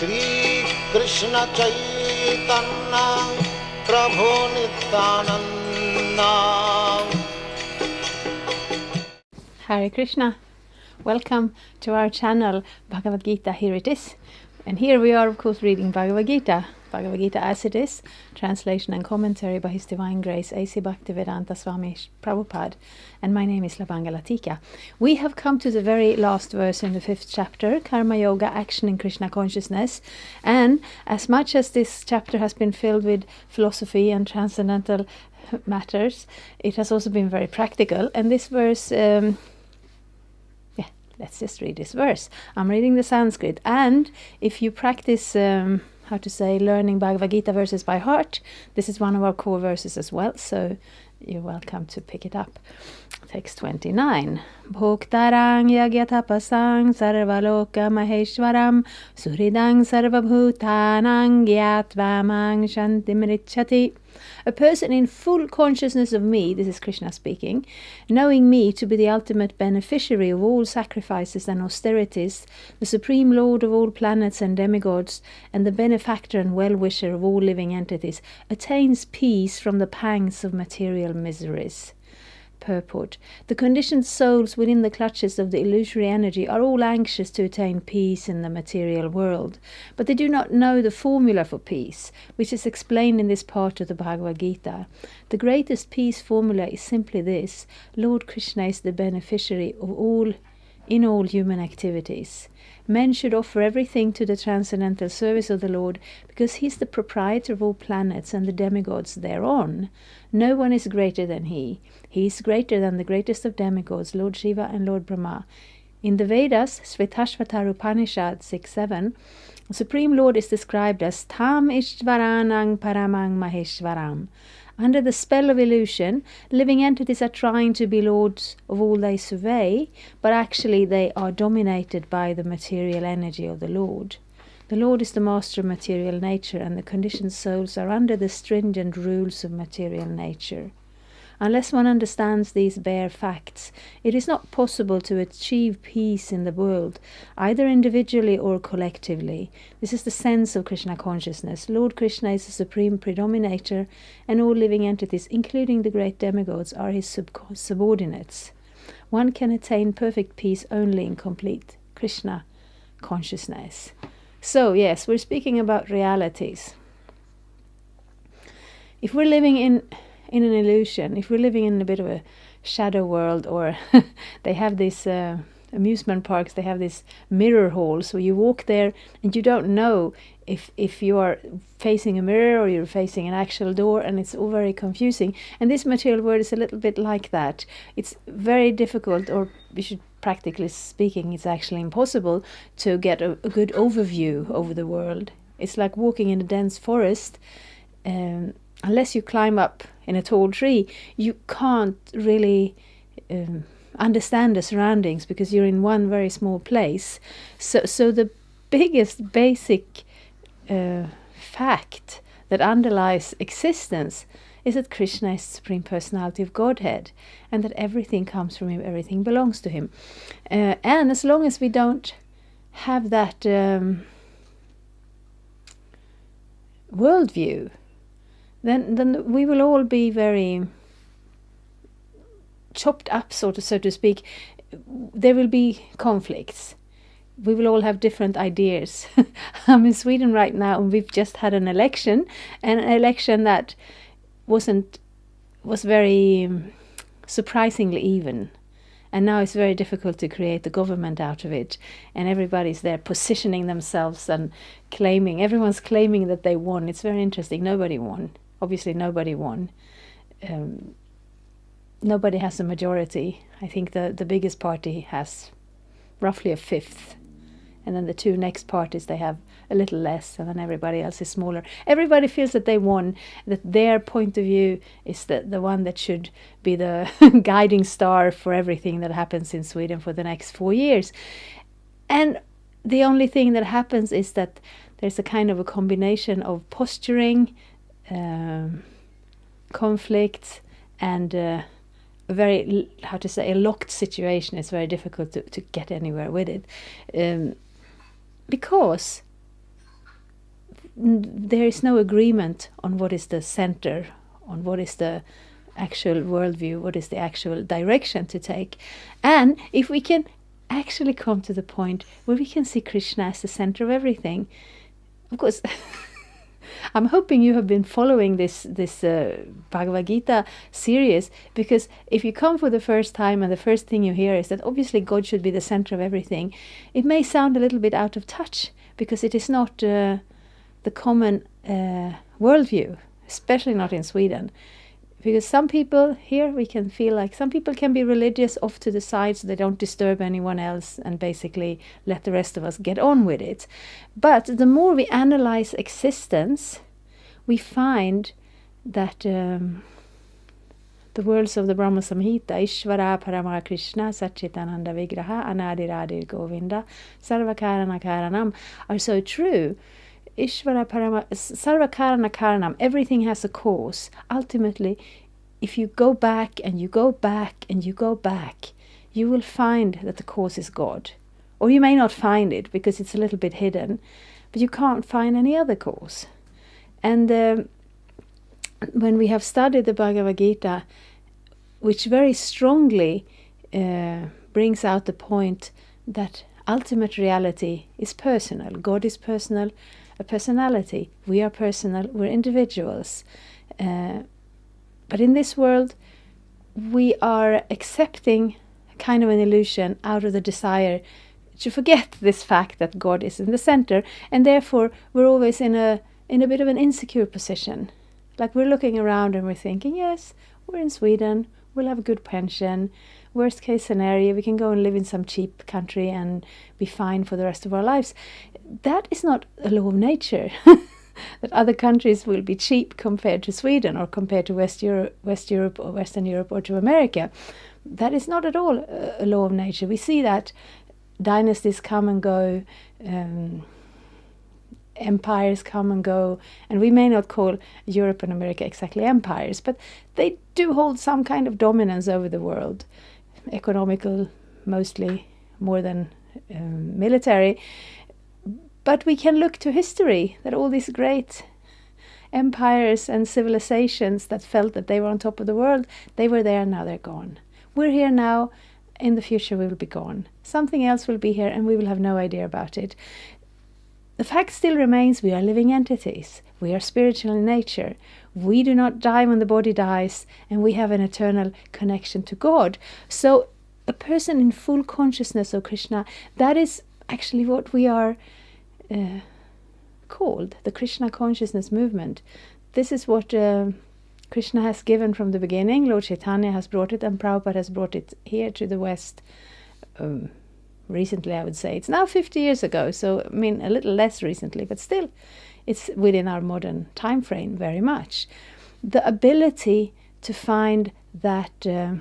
Shri Krishna Chaitanya Prabhu Nityananda. Hare Krishna. Welcome to our channel Bhagavad-gita. Here it is. And here we are, of course, reading Bhagavad-gita. Bhagavad-gita as it is, translation and commentary by His Divine Grace A.C. Bhaktivedanta Swami Prabhupada. And my name is Labanga Latika. We have come to the very last verse in the 5th chapter, Karma Yoga, Action in Krishna Consciousness. And as much as this chapter has been filled with philosophy and transcendental matters, it has also been very practical. And this verse... let's just read this verse. I'm reading the Sanskrit. And if you practice... learning Bhagavad Gita verses by heart, this is one of our core verses as well, so you're welcome to pick it up. Text 29. Bhoktarang yagyatapasang sarvaloka maheshwaram suridang sarvabhutanang gyatvamang shantimrichati. A person in full consciousness of me, this is Krishna speaking, knowing me to be the ultimate beneficiary of all sacrifices and austerities, the supreme lord of all planets and demigods, and the benefactor and well-wisher of all living entities, attains peace from the pangs of material miseries. Purport. The conditioned souls within the clutches of the illusory energy are all anxious to attain peace in the material world, but they do not know the formula for peace, which is explained in this part of the Bhagavad Gita. The greatest peace formula is simply this: Lord Krishna is the beneficiary of all in all human activities. Men should offer everything to the transcendental service of the Lord, because he is the proprietor of all planets and the demigods thereon. No one is greater than he. He is greater than the greatest of demigods, Lord Shiva and Lord Brahma. In the Vedas, Svetashvatar Upanishad 6.7, the Supreme Lord is described as Tam Ishvaranang Paramang Maheshwaram. Under the spell of illusion, living entities are trying to be lords of all they survey, but actually they are dominated by the material energy of the Lord. The Lord is the master of material nature, and the conditioned souls are under the stringent rules of material nature. Unless one understands these bare facts, it is not possible to achieve peace in the world, either individually or collectively. This is the sense of Krishna consciousness. Lord Krishna is the supreme predominator, and all living entities, including the great demigods, are his subordinates. One can attain perfect peace only in complete Krishna consciousness. So, yes, we're speaking about realities. If we're living in an illusion, if we're living in a bit of a shadow world, or they have these amusement parks, they have these mirror halls where you walk there and you don't know if you are facing a mirror or you're facing an actual door, and it's all very confusing. And this material world is a little bit like that. It's very difficult, or we should practically speaking, it's actually impossible to get a good overview over the world. It's like walking in a dense forest. Unless you climb up in a tall tree, you can't really understand the surroundings, because you're in one very small place. So the biggest basic fact that underlies existence is that Krishna is the Supreme Personality of Godhead, and that everything comes from him, everything belongs to him. And as long as we don't have that worldview, then we will all be very chopped up, so to speak. There will be conflicts. We will all have different ideas. I'm in Sweden right now, and we've just had an election that was very surprisingly even. And now it's very difficult to create a government out of it. And everybody's there positioning themselves and everyone's claiming that they won. It's very interesting. Nobody won. Obviously, nobody won. Nobody has a majority. I think the biggest party has roughly a fifth. And then the two next parties, they have a little less, and then everybody else is smaller. Everybody feels that they won, that their point of view is the one that should be the guiding star for everything that happens in Sweden for the next 4 years. And the only thing that happens is that there's a kind of a combination of posturing, conflict, and a very, a locked situation. It's very difficult to get anywhere with it. Because there is no agreement on what is the center, on what is the actual worldview, what is the actual direction to take. And if we can actually come to the point where we can see Krishna as the center of everything, of course, I'm hoping you have been following this Bhagavad-gita series, because if you come for the first time and the first thing you hear is that obviously God should be the center of everything, it may sound a little bit out of touch, because it is not the common worldview, especially not in Sweden. Because some people here, we can feel like some people can be religious off to the side so they don't disturb anyone else and basically let the rest of us get on with it. But the more we analyze existence, we find that the words of the Brahma Samhita, Ishvara Parama Krishna Satchitananda Vigraha Anadiradir Govinda Sarvakarana Karanam, are so true. Ishvara Parama Sarvakarana Karanam, everything has a cause. Ultimately, if you go back and you go back and you go back, you will find that the cause is God. Or you may not find it because it's a little bit hidden, but you can't find any other cause. And when we have studied the Bhagavad-gita, which very strongly brings out the point that ultimate reality is personal. God is personal, a personality. We are personal, we're individuals. But in this world, we are accepting kind of an illusion out of the desire to forget this fact that God is in the center, and therefore we're always in a bit of an insecure position. Like we're looking around and we're thinking, yes, we're in Sweden, we'll have a good pension. Worst case scenario, we can go and live in some cheap country and be fine for the rest of our lives. That is not a law of nature. That other countries will be cheap compared to Sweden or compared to West Europe or Western Europe or to America. That is not at all a law of nature. We see that dynasties come and go, empires come and go, and we may not call Europe and America exactly empires, but they do hold some kind of dominance over the world. Economical, mostly, more than military. But we can look to history, that all these great empires and civilizations that felt that they were on top of the world, they were there, now they're gone. We're here now, in the future we will be gone. Something else will be here and we will have no idea about it. The fact still remains, we are living entities. We are spiritual in nature. We do not die when the body dies, and we have an eternal connection to God. So a person in full consciousness of Krishna, that is actually what we are called, the Krishna consciousness movement. This is what Krishna has given from the beginning. Lord Chaitanya has brought it, and Prabhupada has brought it here to the West recently, I would say. It's now 50 years ago, so I mean a little less recently, but still it's within our modern time frame very much. The ability to find that, the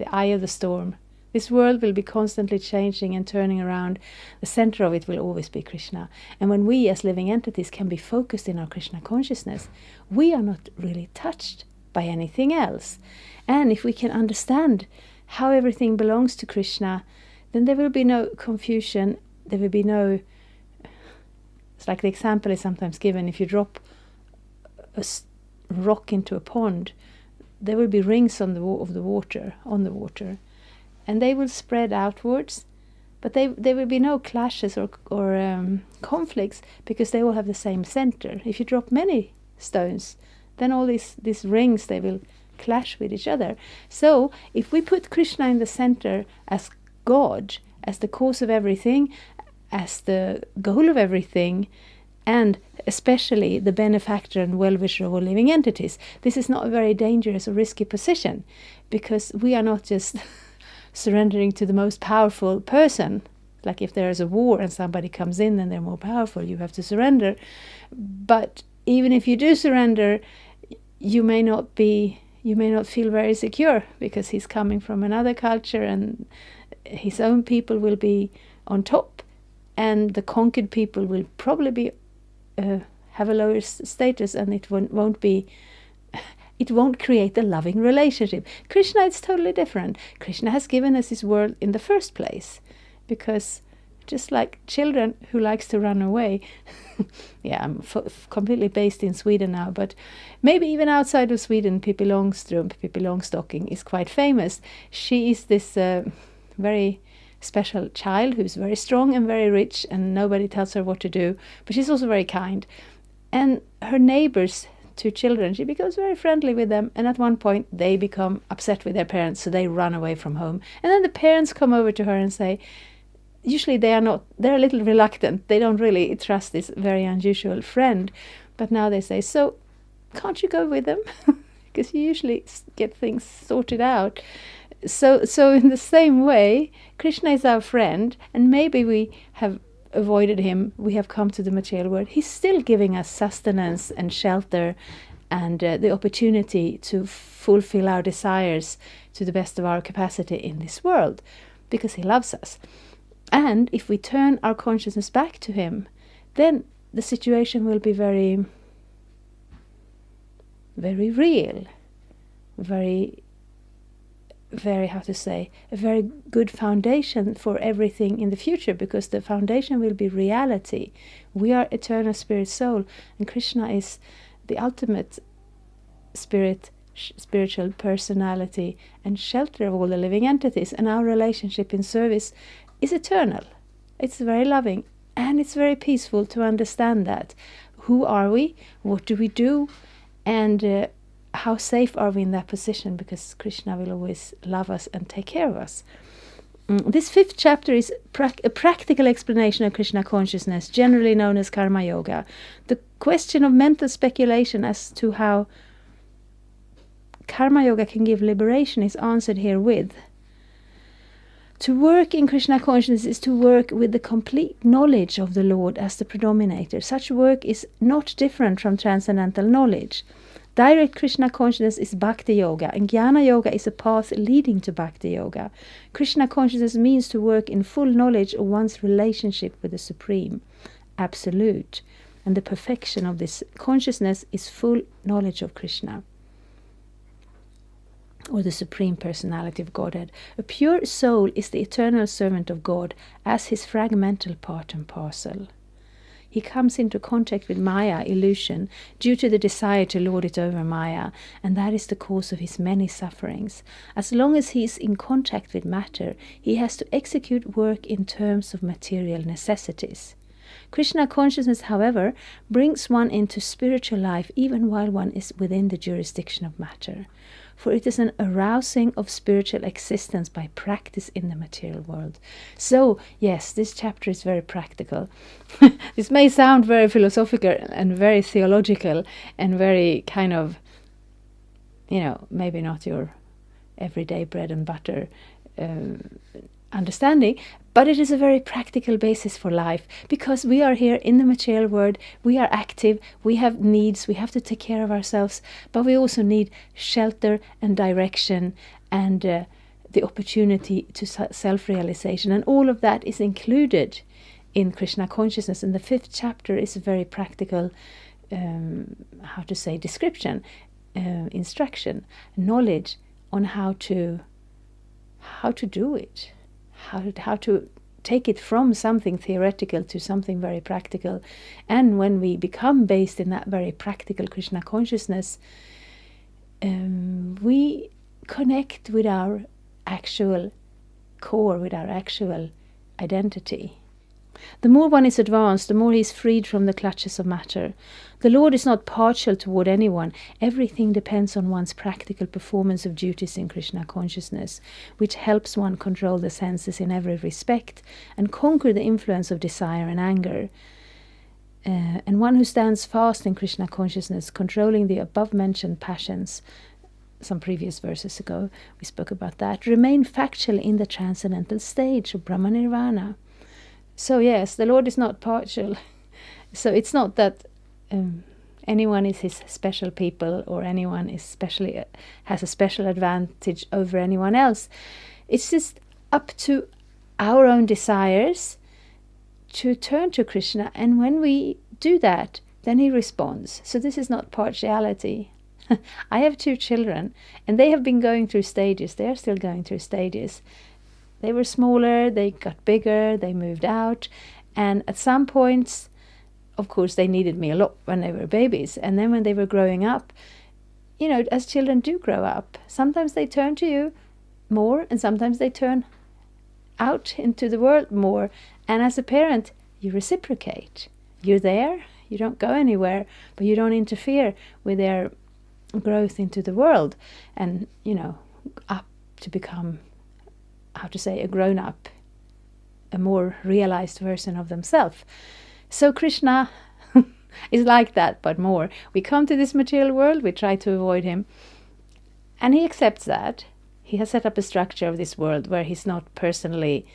eye of the storm. This world will be constantly changing and turning around. The center of it will always be Krishna. And when we as living entities can be focused in our Krishna consciousness, we are not really touched by anything else. And if we can understand how everything belongs to Krishna, then there will be no confusion. There will be no... It's like the example is sometimes given. If you drop a rock into a pond, there will be rings on the water, and they will spread outwards, but there will be no clashes or conflicts, because they will have the same center. If you drop many stones, then all these rings, they will clash with each other. So if we put Krishna in the center as God, as the cause of everything, as the goal of everything, and especially the benefactor and well-wisher of all living entities, this is not a very dangerous or risky position, because we are not just surrendering to the most powerful person. Like if there is a war and somebody comes in and they're more powerful, you have to surrender. But even if you do surrender, you may not feel very secure, because he's coming from another culture and his own people will be on top, and the conquered people will probably be have a lower status, and it won't create a loving relationship. Krishna is totally different. Krishna has given us his world in the first place, because just like children who likes to run away. Yeah, I'm completely based in Sweden now, but maybe even outside of Sweden, Pippi Långstrump, Pippi Långstocking, is quite famous. She is this very special child who's very strong and very rich, and nobody tells her what to do, but she's also very kind. And her neighbors, 2 children, she becomes very friendly with them, and at one point they become upset with their parents, so they run away from home. And then the parents come over to her and say, usually they're a little reluctant, they don't really trust this very unusual friend, but now they say, so can't you go with them? Because you usually get things sorted out. So in the same way, Krishna is our friend, and maybe we have avoided him, we have come to the material world. He's still giving us sustenance and shelter and the opportunity to fulfill our desires to the best of our capacity in this world, because he loves us. And if we turn our consciousness back to him, then the situation will be very, very real, very, how to say, a very good foundation for everything in the future, because the foundation will be reality. We are eternal spirit soul, and Krishna is the ultimate spiritual personality and shelter of all the living entities, and our relationship in service is eternal. It's very loving, and it's very peaceful to understand that. Who are we? What do we do? And how safe are we in that position? Because Krishna will always love us and take care of us. This 5th chapter is a practical explanation of Krishna consciousness, generally known as Karma Yoga. The question of mental speculation as to how Karma Yoga can give liberation is answered here with: to work in Krishna consciousness is to work with the complete knowledge of the Lord as the predominator. Such work is not different from transcendental knowledge. Direct Krishna consciousness is Bhakti Yoga, and Jnana Yoga is a path leading to Bhakti Yoga. Krishna consciousness means to work in full knowledge of one's relationship with the Supreme, Absolute, and the perfection of this consciousness is full knowledge of Krishna, or the Supreme Personality of Godhead. A pure soul is the eternal servant of God as his fragmental part and parcel. He comes into contact with Maya, illusion, due to the desire to lord it over Maya, and that is the cause of his many sufferings. As long as he is in contact with matter, he has to execute work in terms of material necessities. Krishna consciousness, however, brings one into spiritual life even while one is within the jurisdiction of matter. For it is an arousing of spiritual existence by practice in the material world. So, yes, this chapter is very practical. This may sound very philosophical and very theological and very kind of, maybe not your everyday bread and butter understanding, but it is a very practical basis for life, because we are here in the material world, we are active, we have needs, we have to take care of ourselves, but we also need shelter and direction and the opportunity to self-realization, and all of that is included in Krishna consciousness. And the 5th chapter is a very practical description, instruction, knowledge on how to do it, how to take it from something theoretical to something very practical. And when we become based in that very practical Krishna consciousness, we connect with our actual core, with our actual identity. The more one is advanced, the more he is freed from the clutches of matter. The Lord is not partial toward anyone. Everything depends on one's practical performance of duties in Krishna consciousness, which helps one control the senses in every respect and conquer the influence of desire and anger. And one who stands fast in Krishna consciousness, controlling the above-mentioned passions, some previous verses ago we spoke about that, remain factually in the transcendental stage of Brahma Nirvana. So yes, the Lord is not partial. So it's not that anyone is his special people, or anyone is has a special advantage over anyone else. It's just up to our own desires to turn to Krishna, and when we do that, then he responds. So this is not partiality. I have 2 children, and they have been going through stages. They are still going through stages. They were smaller, they got bigger, they moved out, and at some points, of course, they needed me a lot when they were babies. And then when they were growing up, you know, as children do grow up, sometimes they turn to you more and sometimes they turn out into the world more. And as a parent, you reciprocate. You're there, you don't go anywhere, but you don't interfere with their growth into the world and, you know, up to become, how to say, a grown-up, a more realized version of themselves. So Krishna is like that, but more. We come to this material world, we try to avoid him, and he accepts that. He has set up a structure of this world where he's not personally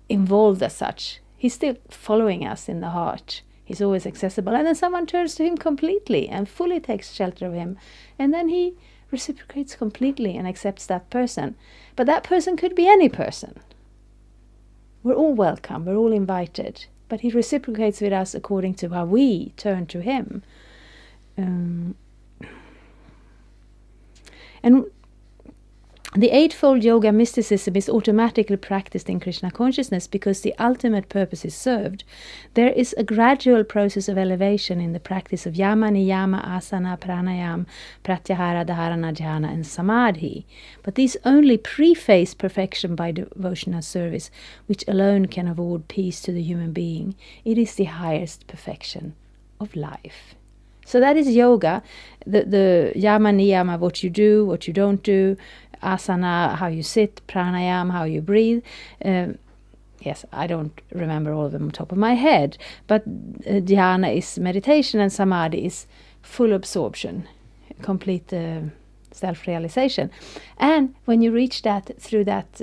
involved as such. He's still following us in the heart. He's always accessible. And then someone turns to him completely and fully takes shelter of him. And then he reciprocates completely and accepts that person. But that person could be any person. We're all welcome. We're all invited. But he reciprocates with us according to how we turn to him. And the eightfold yoga mysticism is automatically practiced in Krishna consciousness because the ultimate purpose is served. There is a gradual process of elevation in the practice of yama, niyama, asana, pranayam, pratyahara, dharana, dhyana, and samadhi. But these only preface perfection by devotional service, which alone can afford peace to the human being. It is the highest perfection of life. So that is yoga, the yama, niyama, what you do, what you don't do, asana, how you sit, pranayam, how you breathe. Yes, I don't remember all of them on top of my head, but dhyana is meditation and samadhi is full absorption, complete self-realization. And when you reach that through that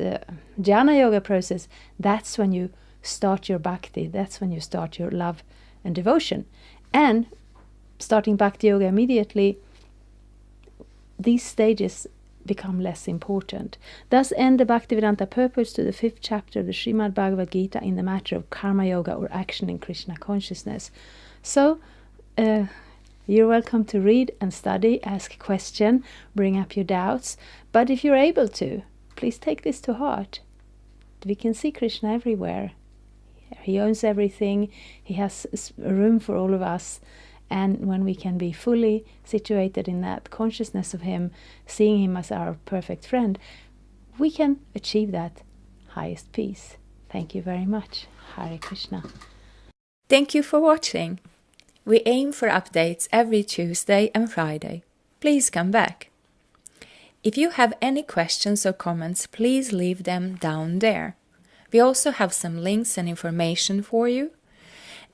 jhana yoga process, that's when you start your bhakti, that's when you start your love and devotion. And starting bhakti yoga immediately, these stages become less important. Thus end the Bhaktivedanta purpose to the 5th chapter of the Srimad Bhagavad-gita in the matter of karma yoga or action in Krishna consciousness. So, you're welcome to read and study, ask question, bring up your doubts. But if you're able to, please take this to heart. We can see Krishna everywhere. He owns everything. He has a room for all of us. And when we can be fully situated in that consciousness of him, seeing him as our perfect friend, we can achieve that highest peace. Thank you very much. Hare Krishna. Thank you for watching. We aim for updates every Tuesday and Friday. Please come back. If you have any questions or comments, please leave them down there. We also have some links and information for you.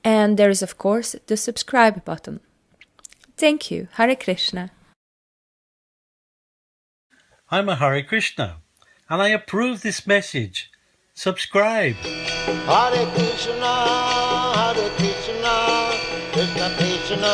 And there is, of course, the subscribe button. Thank you. Hare Krishna. I'm a Hare Krishna, and I approve this message. Subscribe. Hare Krishna, Krishna Krishna,